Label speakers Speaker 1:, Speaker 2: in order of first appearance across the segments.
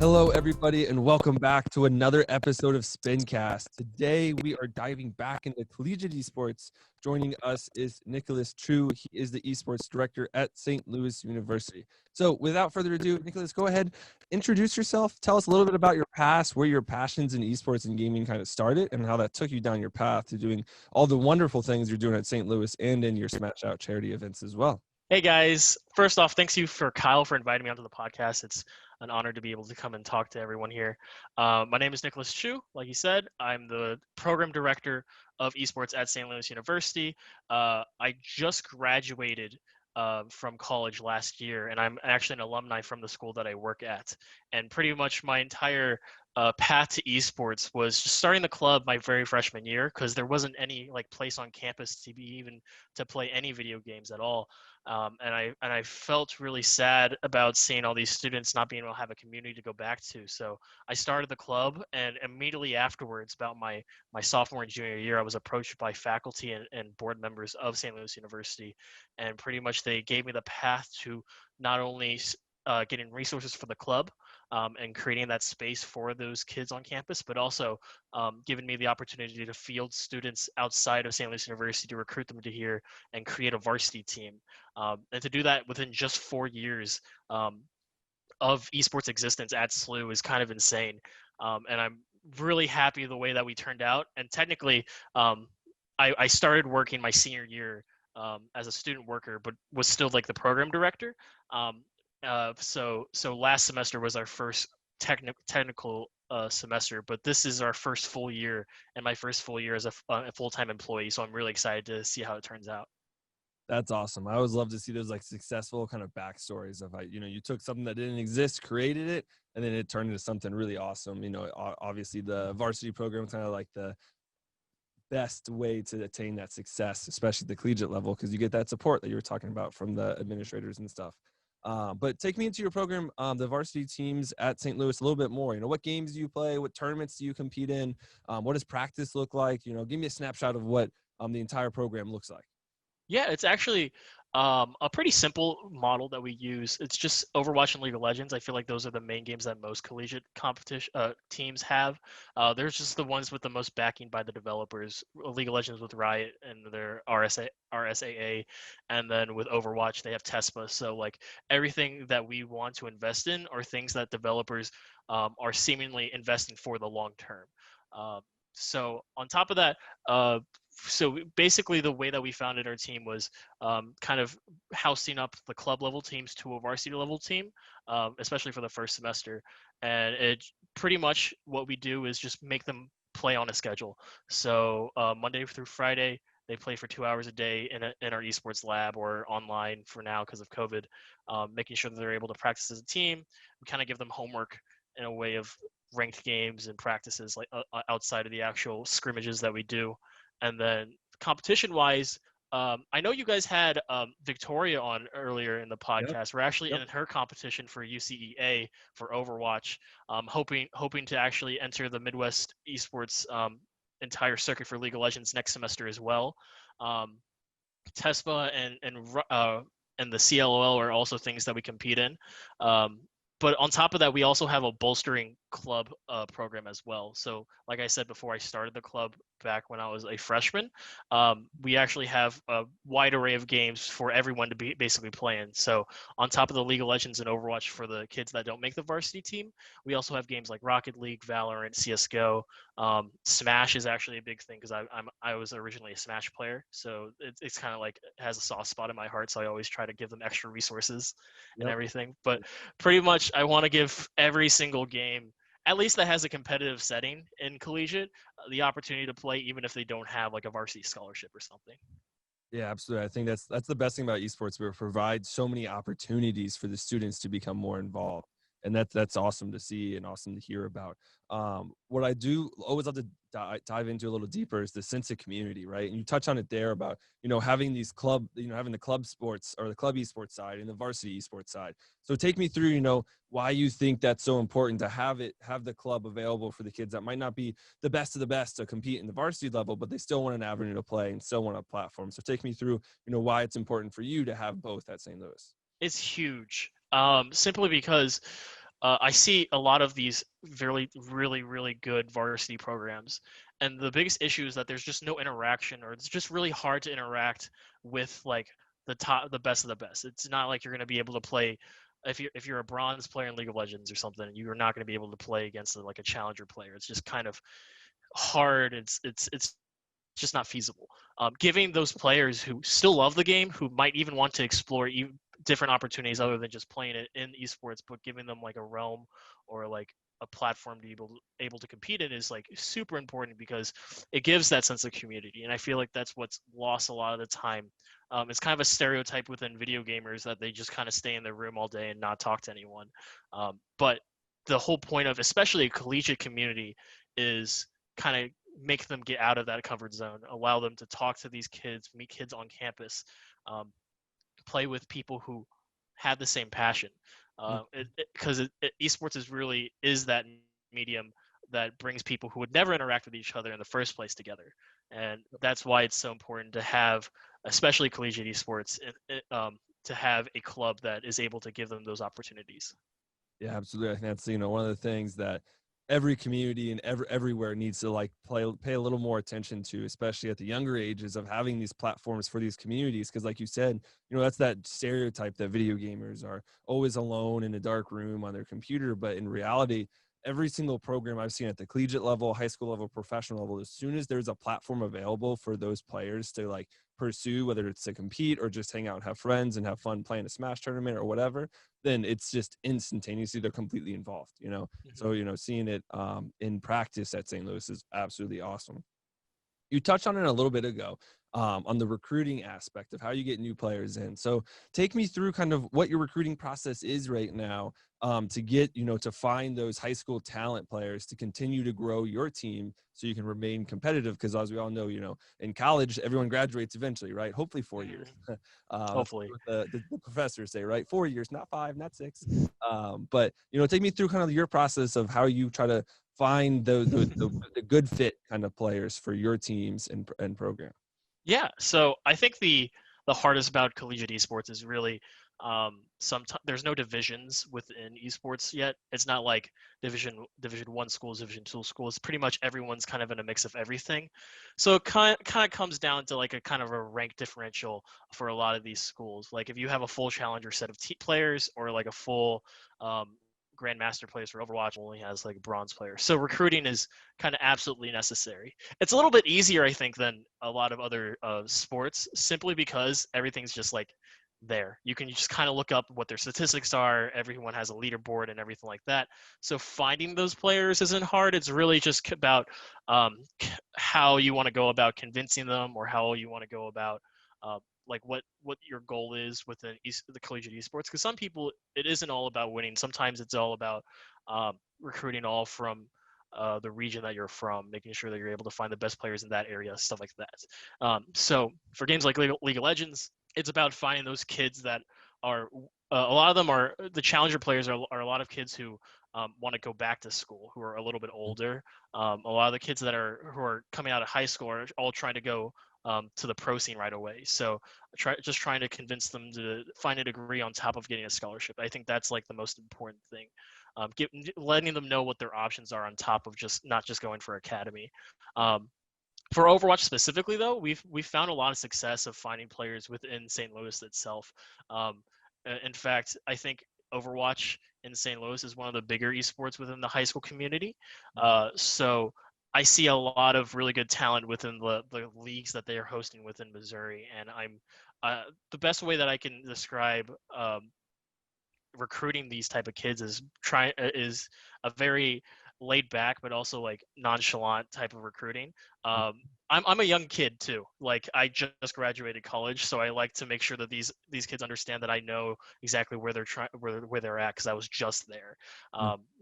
Speaker 1: Hello, everybody, and welcome back to another episode of Spincast. Today, we are diving back into Collegiate Esports. Joining us is Nicholas True. He is the Esports Director at St. Louis University. So without further ado, Nicholas, go ahead, introduce yourself. Tell us a little bit about your past, where your passions in esports and gaming kind of started, and how that took you down your path to doing all the wonderful things you're doing at St. Louis and in your Smash Out charity events as well.
Speaker 2: Hey guys, first off, thanks you for Kyle for inviting me onto the podcast. It's an honor to be able to come and talk to everyone here. My name is Nicholas Chu. Like you said, I'm the program director of esports at St. Louis University. I just graduated from college last year, and I'm actually an alumni from the school that I work at. And pretty much my entire path to esports was just starting the club my very freshman year because there wasn't any place on campus to be even to play any video games at all. And I felt really sad about seeing all these students not being able to have a community to go back to. So I started the club, and immediately afterwards, about my sophomore and junior year, I was approached by faculty and board members of St. Louis University, and pretty much they gave me the path to not only getting resources for the club and creating that space for those kids on campus, but also giving me the opportunity to field students outside of St. Louis University to recruit them to here and create a varsity team. And to do that within just 4 years of esports existence at SLU is kind of insane. And I'm really happy the way that we turned out. And technically, I started working my senior year as a student worker, but was still the program director. So last semester was our first technical semester, but this is our first full year and my first full year as a full-time employee. So I'm really excited to see how it turns out.
Speaker 1: That's awesome. I always love to see those successful kind of backstories of how, you took something that didn't exist, created it, and then it turned into something really awesome. Obviously the varsity program is kind of the best way to attain that success, especially at the collegiate level, because you get that support that you were talking about from the administrators and stuff. But take me into your program, the varsity teams at St. Louis a little bit more. What games do you play? What tournaments do you compete in? What does practice look like? Give me a snapshot of what the entire program looks like.
Speaker 2: Yeah, it's actually a pretty simple model that we use. It's just Overwatch and League of Legends. I feel like those are the main games that most collegiate competition teams have. There's just the ones with the most backing by the developers. League of Legends with Riot and their RSAA, and then with Overwatch they have TESPA. So everything that we want to invest in are things that developers are seemingly investing for the long term. So on top of that, so basically the way that we founded our team was kind of housing up the club level teams to a varsity level team, especially for the first semester. And it pretty much what we do is just make them play on a schedule. So Monday through Friday, they play for 2 hours a day in our esports lab or online for now because of COVID, making sure that they're able to practice as a team. We kind of give them homework in a way of ranked games and practices outside of the actual scrimmages that we do. And then competition-wise, I know you guys had Victoria on earlier in the podcast. Yep. We're actually in her competition for UCEA for Overwatch, hoping to actually enter the Midwest Esports entire circuit for League of Legends next semester as well. TESPA and the CLOL are also things that we compete in. But on top of that, we also have a bolstering club program as well. So like I said before, I started the club back when I was a freshman. We actually have a wide array of games for everyone to be basically playing. So on top of the League of Legends and Overwatch for the kids that don't make the varsity team, we also have games like Rocket League, Valorant, CSGO. Smash is actually a big thing because I was originally a Smash player. So it's kind of has a soft spot in my heart. So I always try to give them extra resources and everything. But pretty much I want to give every single game, at least that has a competitive setting in collegiate, the opportunity to play even if they don't have a varsity scholarship or something.
Speaker 1: Yeah, absolutely. I think that's the best thing about esports. We provide so many opportunities for the students to become more involved. And that's awesome to see and awesome to hear about. What I do always love to dive into a little deeper is the sense of community, right? And you touch on it there about, having these having the club sports or the club esports side and the varsity esports side. So take me through, why you think that's so important to have the club available for the kids that might not be the best of the best to compete in the varsity level, but they still want an avenue to play and still want a platform. So take me through, why it's important for you to have both at St. Louis.
Speaker 2: It's huge. Simply because I see a lot of these really good varsity programs, and the biggest issue is that there's just no interaction, or it's just really hard to interact with like the best of the best. It's not like you're going to be able to play if you're a bronze player in League of Legends or something. You're not going to be able to play against like a challenger player. It's just kind of hard. It's just not feasible. Giving those players who still love the game, who might even want to explore different opportunities other than just playing it in esports, but giving them like a realm or like a platform to be able to compete in is like super important because it gives that sense of community. And I feel like that's what's lost a lot of the time. It's kind of a stereotype within video gamers that they just kind of stay in their room all day and not talk to anyone. But the whole point of especially a collegiate community is kind of make them get out of that comfort zone, allow them to talk to these kids, meet kids on campus, play with people who have the same passion. Because esports is that medium that brings people who would never interact with each other in the first place together, and that's why it's so important to have, especially collegiate esports, to have a club that is able to give them those opportunities.
Speaker 1: Yeah, absolutely. I think that's, one of the things that every community and everywhere needs to like pay a little more attention to, especially at the younger ages of having these platforms for these communities. Cause like you said, that's that stereotype that video gamers are always alone in a dark room on their computer. But in reality, every single program I've seen at the collegiate level, high school level, professional level, as soon as there's a platform available for those players to like pursue, whether it's to compete or just hang out and have friends and have fun playing a Smash tournament or whatever, then it's just instantaneously they're completely involved. So seeing it in practice at St. Louis is absolutely awesome. You touched on it a little bit ago, on the recruiting aspect of how you get new players in. So take me through kind of what your recruiting process is right now, to get, to find those high school talent players to continue to grow your team so you can remain competitive. Because as we all know, in college, everyone graduates eventually, right? Hopefully 4 years. That's
Speaker 2: Hopefully.
Speaker 1: what the professors say, right? 4 years, not 5, not 6. But, take me through kind of your process of how you try to find the good fit kind of players for your teams and program.
Speaker 2: Yeah, so I think the hardest about collegiate esports is really sometimes there's no divisions within esports yet. It's not like division 1 schools, division 2 schools. Pretty much everyone's kind of in a mix of everything. So it kind of comes down to like a kind of a rank differential for a lot of these schools. Like if you have a full challenger set of players or like a full grandmaster players for Overwatch only has like bronze players. So recruiting is kind of absolutely necessary. It's a little bit easier, I think, than a lot of other sports, simply because everything's just like there. You can just kind of look up what their statistics are. Everyone has a leaderboard and everything like that. So finding those players isn't hard. It's really just about how you want to go about convincing them, or how you want to go about like what your goal is within the collegiate esports. Because some people, it isn't all about winning. Sometimes it's all about recruiting all from the region that you're from, making sure that you're able to find the best players in that area, stuff like that. So for games like League of Legends, it's about finding those kids that are a lot of them are the challenger players are a lot of kids who want to go back to school, who are a little bit older. A lot of the kids that who are coming out of high school are all trying to go to the pro scene right away. So trying to convince them to find a degree on top of getting a scholarship. I think that's like the most important thing. Letting them know what their options are on top of not just going for academy. For Overwatch specifically, though, we've found a lot of success of finding players within St. Louis itself. In fact, I think Overwatch in St. Louis is one of the bigger esports within the high school community. So I see a lot of really good talent within the leagues that they are hosting within Missouri, and I'm the best way that I can describe recruiting these type of kids is a very laid back but also like nonchalant type of recruiting. I'm a young kid too. Like I just graduated college, so I like to make sure that these kids understand that I know exactly where they're where they're at, because I was just there.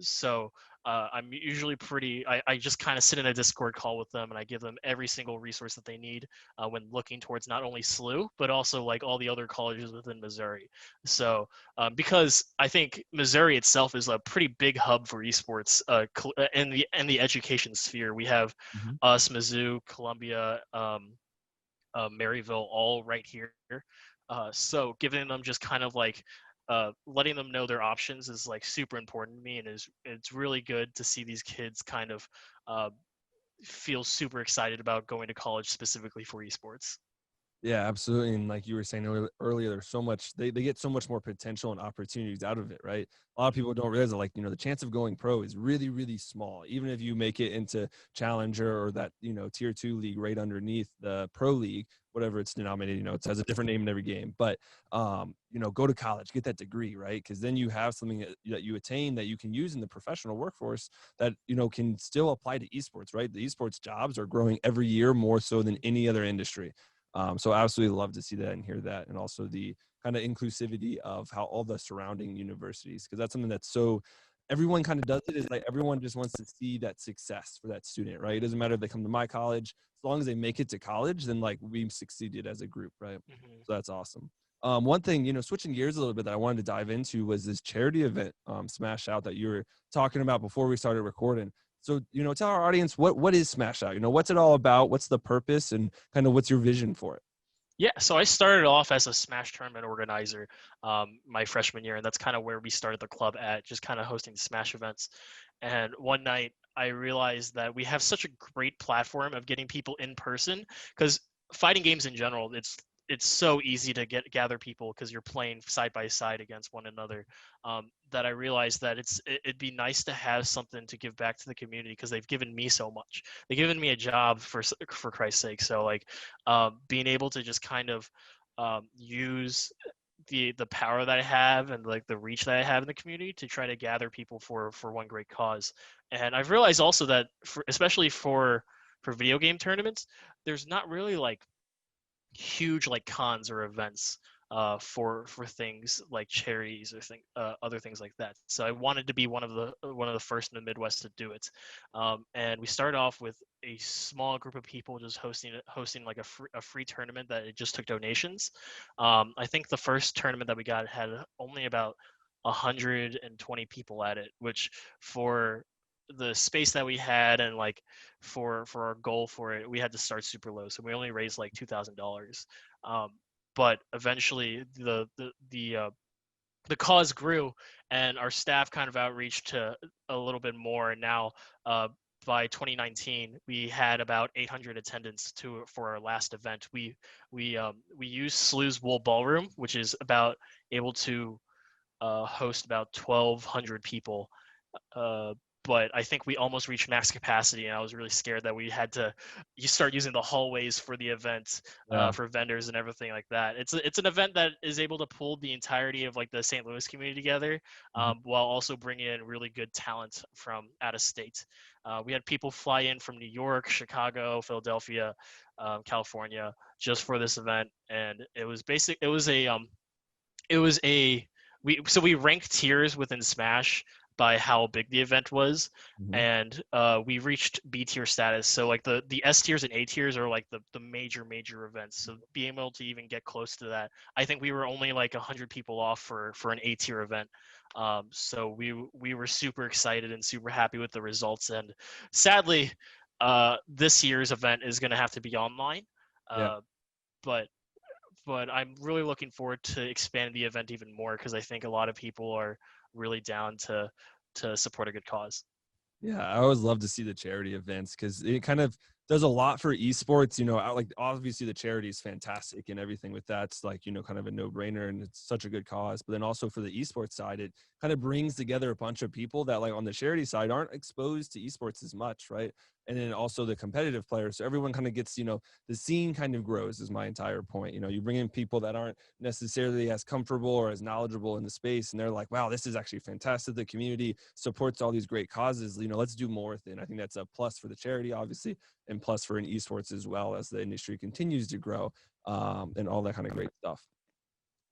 Speaker 2: So I'm usually I just kind of sit in a Discord call with them, and I give them every single resource that they need when looking towards not only SLU but also like all the other colleges within Missouri. So because I think Missouri itself is a pretty big hub for esports in the education sphere. We have us, Mizzou, Columbia, Maryville, all right here. So giving them just kind of like letting them know their options is like super important to me, and it's really good to see these kids kind of uh, feel super excited about going to college specifically for esports.
Speaker 1: Yeah, absolutely. And like you were saying earlier, there's so much, they get so much more potential and opportunities out of it, right? A lot of people don't realize that, like, the chance of going pro is really, really small. Even if you make it into Challenger or that, tier 2 league right underneath the pro league, whatever it's denominated, it has a different name in every game. But, go to college, get that degree, right? Because then you have something that you attain that you can use in the professional workforce that, can still apply to esports, right? The esports jobs are growing every year more so than any other industry. So I absolutely love to see that and hear that, and also the kind of inclusivity of how all the surrounding universities, because that's something that's so everyone kind of does it, is like everyone just wants to see that success for that student, right? It doesn't matter if they come to my college, as long as they make it to college, then like we've succeeded as a group, right?
Speaker 2: Mm-hmm.
Speaker 1: So that's awesome. One thing, switching gears a little bit that I wanted to dive into was this charity event, Smash Out, that you were talking about before we started recording. So, tell our audience what is Smash Out? What's it all about? What's the purpose, and kind of what's your vision for it?
Speaker 2: Yeah, so I started off as a Smash tournament organizer my freshman year, and that's kind of where we started the club at, just kind of hosting Smash events. And one night, I realized that we have such a great platform of getting people in person, because fighting games in general, it's so easy to gather people because you're playing side by side against one another. That I realized that it'd be nice to have something to give back to the community, because they've given me so much. They've given me a job for Christ's sake. So like being able to just kind of use the power that I have and like the reach that I have in the community to try to gather people for one great cause. And I've realized also that especially for video game tournaments, there's not really like huge like cons or events for things like charities or other things like that. So I wanted to be one of the first in the Midwest to do it, and we started off with a small group of people just hosting like a free tournament that it just took donations. I think the first tournament that we got had only about 120 people at it, which for the space that we had and like for our goal for it, we had to start super low, so we only raised like $2,000. But eventually the cause grew, and our staff kind of outreached to a little bit more, and now by 2019 we had about 800 attendance for our last event. We used Slew's Wool Ballroom, which is about able to host about 1,200 people. But I think we almost reached max capacity, and I was really scared that we had to start using the hallways for the event,
Speaker 1: Yeah.
Speaker 2: for vendors and everything like that. It's an event that is able to pull the entirety of like the St. Louis community together, while also bringing in really good talent from out of state. We had people fly in from New York, Chicago, Philadelphia, California, just for this event, and it was we ranked tiers within Smash by how big the event was, and we reached B tier status. So like the S tiers and A tiers are like the major events. So being able to even get close to that, I think we were only like 100 people off for an A tier event. So we were super excited and super happy with the results. And sadly, this year's event is going to have to be online.
Speaker 1: Yeah.
Speaker 2: But I'm really looking forward to expand the event even more, because I think a lot of people are really down to support a good cause.
Speaker 1: Yeah, I always love to see the charity events because it kind of does a lot for esports. Like obviously the charity is fantastic and everything with that's like, kind of a no-brainer and it's such a good cause. But then also for the esports side, it kind of brings together a bunch of people that like on the charity side aren't exposed to esports as much, right? And then also the competitive players. So everyone kind of gets, the scene kind of grows is my entire point. You bring in people that aren't necessarily as comfortable or as knowledgeable in the space, and they're like, wow, this is actually fantastic. The community supports all these great causes. Let's do more with it. And I think that's a plus for the charity, obviously, and plus for in esports as well as the industry continues to grow, and all that kind of great stuff.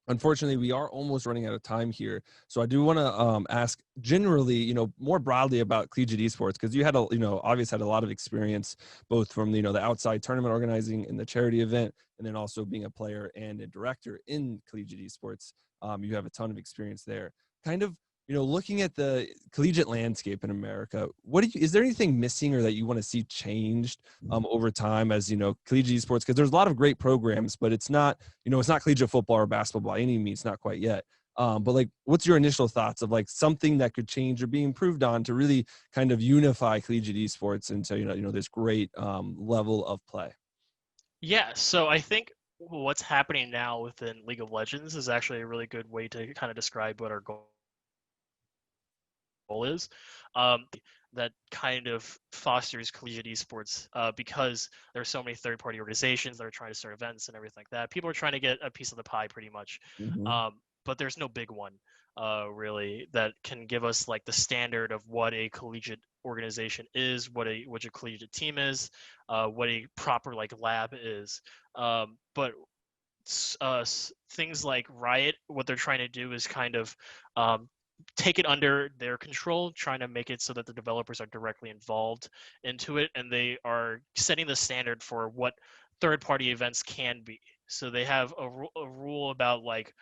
Speaker 1: Unfortunately, we are almost running out of time here. So I do want to ask generally, more broadly about Collegiate Esports, because you had obviously had a lot of experience both from, the outside tournament organizing and the charity event, and then also being a player and a director in Collegiate Esports. You have a ton of experience there. Kind of, looking at the collegiate landscape in America, is there anything missing or that you want to see changed over time as, collegiate esports? Because there's a lot of great programs, but it's not, it's not collegiate football or basketball by any means, not quite yet. But like, what's your initial thoughts of like something that could change or be improved on to really kind of unify collegiate esports into, this great level of play?
Speaker 2: Yeah, so I think what's happening now within League of Legends is actually a really good way to kind of describe what our goal is. Um, that kind of fosters collegiate esports because there's so many third-party organizations that are trying to start events and everything like that. People are trying to get a piece of the pie, pretty much,
Speaker 1: Mm-hmm.
Speaker 2: but there's no big one really that can give us like the standard of what a collegiate organization is, what a collegiate team is, what a proper like lab is. But things like Riot, what they're trying to do is kind of um, take it under their control, trying to make it so that the developers are directly involved into it, and they are setting the standard for what third-party events can be. So they have a rule about like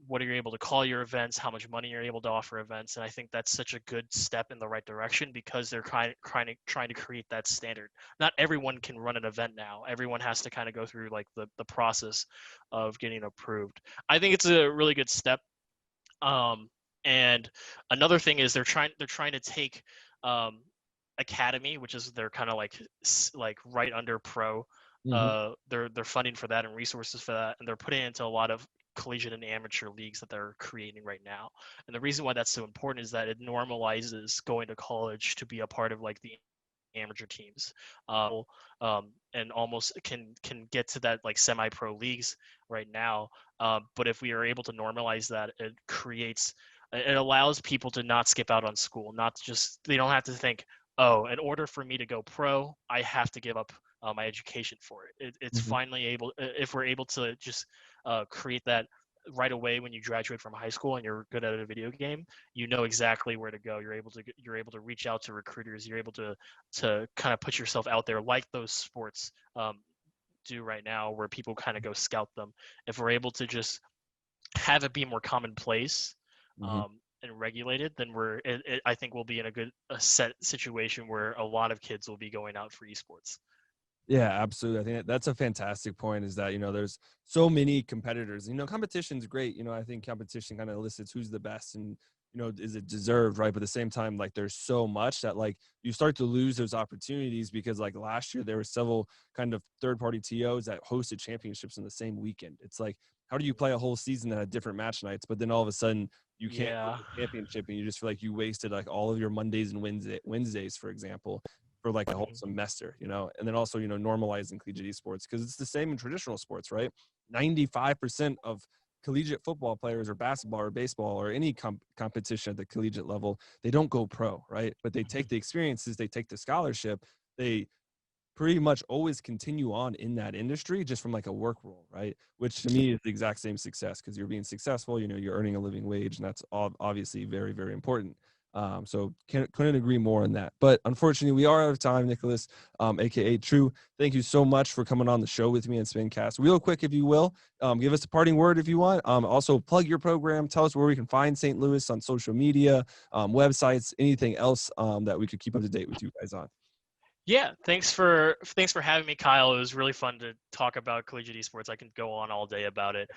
Speaker 2: what are you able to call your events, how much money you're able to offer events, and I think that's such a good step in the right direction because they're trying to create that standard. Not everyone can run an event now. Everyone has to kind of go through like the process of getting approved. I think it's a really good step. And another thing is they're trying to take um, academy, which is they're kind of like right under pro.
Speaker 1: Mm-hmm.
Speaker 2: They're funding for that and resources for that, and they're putting it into a lot of collegiate and amateur leagues that they're creating right now. And the reason why that's so important is that it normalizes going to college to be a part of like the amateur teams, and almost can get to that like semi-pro leagues right now. But if we are able to normalize that, it allows people to not skip out on school, not just they don't have to think, oh, in order for me to go pro, I have to give up my education for it. It's
Speaker 1: Mm-hmm.
Speaker 2: finally able if we're able to just create that right away when you graduate from high school and you're good at a video game, you know exactly where to go. You're able to reach out to recruiters. You're able to kind of put yourself out there like those sports do right now, where people kind of go scout them. If we're able to just have it be more commonplace
Speaker 1: Mm-hmm.
Speaker 2: and regulated, then I think we'll be in a set situation where a lot of kids will be going out for esports.
Speaker 1: Yeah, absolutely. I think that's a fantastic point is that, there's so many competitors. Competition's great. I think competition kind of elicits who's the best and, is it deserved, right? But at the same time, like there's so much that like you start to lose those opportunities because like last year there were several kind of third-party TOs that hosted championships in the same weekend. It's like, how do you play a whole season that had different match nights, but then all of a sudden you can't win
Speaker 2: Yeah.
Speaker 1: the championship and you just feel like you wasted like all of your Mondays and Wednesdays, for example, for like a whole semester, and then also, normalizing collegiate esports because it's the same in traditional sports, right? 95% of collegiate football players or basketball or baseball or any competition at the collegiate level, they don't go pro, right? But they take the experiences, they take the scholarship, they pretty much always continue on in that industry just from like a work role, right? Which to me is the exact same success because you're being successful, you're earning a living wage, and that's obviously very, very important. So couldn't agree more on that. But unfortunately, we are out of time, Nicholas, aka True. Thank you so much for coming on the show with me and Spincast. Real quick, if you will, give us a parting word if you want. Also, plug your program. Tell us where we can find St. Louis on social media, websites, anything else that we could keep up to date with you guys on.
Speaker 2: Yeah, thanks for having me, Kyle. It was really fun to talk about collegiate esports. I can go on all day about it.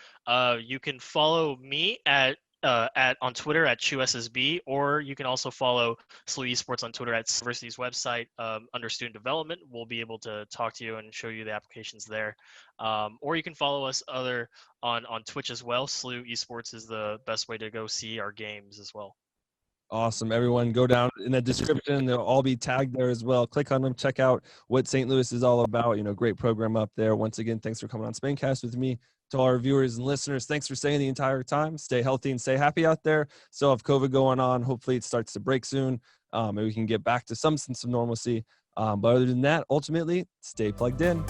Speaker 2: You can follow me at on Twitter at CHIU, or you can also follow CHIU Esports on Twitter at university's website under student development. We'll be able to talk to you and show you the applications there. Or you can follow us on Twitch as well. CHIU Esports is the best way to go see our games as well.
Speaker 1: Awesome. Everyone go down in the description. They'll all be tagged there as well. Click on them. Check out what St. Louis is all about. Great program up there. Once again, thanks for coming on Spincast with me. To all our viewers and listeners, thanks for staying the entire time. Stay healthy and stay happy out there. Still have COVID going on. Hopefully it starts to break soon and we can get back to some sense of normalcy. But other than that, ultimately, stay plugged in.